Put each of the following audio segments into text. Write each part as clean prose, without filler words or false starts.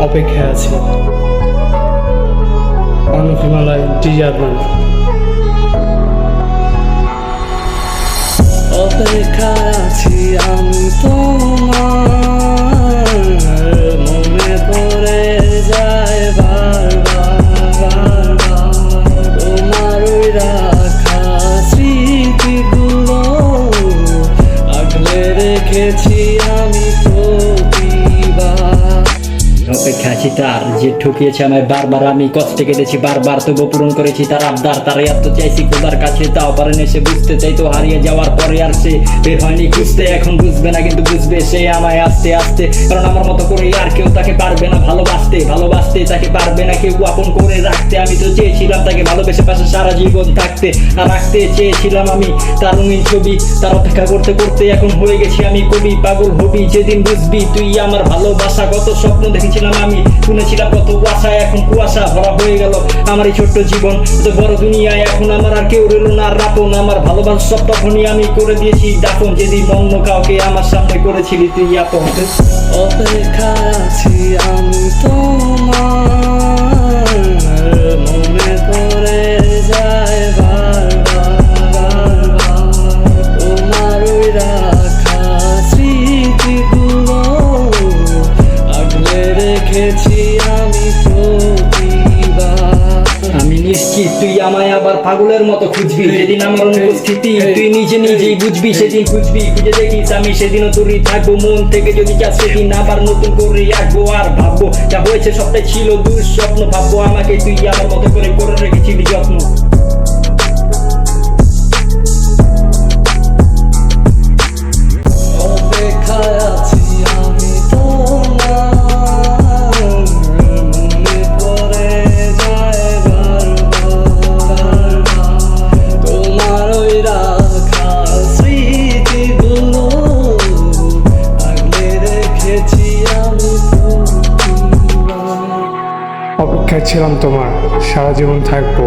অপেক্ষায় আছি। অনুফিমালায় ডিজার্মান। অপেক্ষায় আছি আমি তোমার, মনে পড়ে যায় বারবার তোমার ওই রাখা স্মৃতিগুলো আগলে রেখেছি আমি প্রতিবার। অপেক্ষা আছি তার যে ঠকিয়েছে আমায় বারবার, আমি কষ্টে কেটেছি বারবার তবু পূরণ করেছি তার আবদার। তারে এত চাইছি খোদার কাছে তাও পারেন এসে বুঝতে চাই তো হারিয়ে যাওয়ার পরে আর সে বের হয়নি খুঁজতে। এখন বুঝবে না কিন্তু বুঝবে সে আমায় আস্তে আস্তে, কারণ আমার মতো করে আর কেউ তাকে পারবে না ভালোবাসতে। ভালোবাসতে তাকে পারবে না কেউ আপন করে রাখতে। আমি তো চেয়েছিলাম তাকে ভালোবেসে পাশে সারা জীবন থাকতে, আর রাখতে চেয়েছিলাম আমি তার রঙিন ছবি। তার অপেক্ষা করতে করতে এখন হয়ে গেছি আমি কবি। পাগল হবি যেদিন বুঝবি তুই আমার ভালোবাসা। কত স্বপ্ন দেখেছিলাম আমি, শুনেছিলাম কত আশা, এখন কুয়াশা ভরা হয়ে গেল আমার এই ছোট্ট জীবন। তো বড় দুনিয়ায় এখন আমার আর কেউ রইল না রাপন। আমার ভালোবাসা সব তখনই আমি করে দিয়েছি দাফন, যেদিন অন্য কাউকে আমার সামনে করেছিলি তুই আপন। অপেক্ষায় আছি আমি তোমার, মনে পড়ে যায় বারবার তোমার ওই রাখা স্মৃতিগুলো আগলে রেখেছি আমি প্রতিবার। আমি নিশ্চিত তুই আমায় আবার পাগলের মতো খুঁজবি, যেদিন আমার অনুপস্থিতি তুই নিজে নিজেই বুঝবি। সেদিন খুঁজবি খুঁজে দেখিস আমি সেদিনও তোরই থাকবো। মন থেকে যদি চাস সেদিন আবার নতুন করে আঁকবো আর ভাববো যা হয়েছে সবটাই ছিল দুঃস্বপ্ন। ভাববো আমাকে তুই আমার মতো করে রেখেছিলি যত্ন। অপেক্ষায় আছি আমি তোমার, মনে পড়ে যায় বারবার তোমার ওই রাখা স্মৃতিগুলো আগলে রেখেছি আমি প্রতিবার। অপেক্ষায় ছিলাম তোমার, সারা জীবন থাকবো।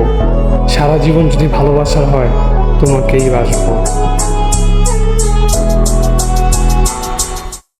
সারা জীবন যদি ভালোবাসার হয় তোমাকেই বাসবো।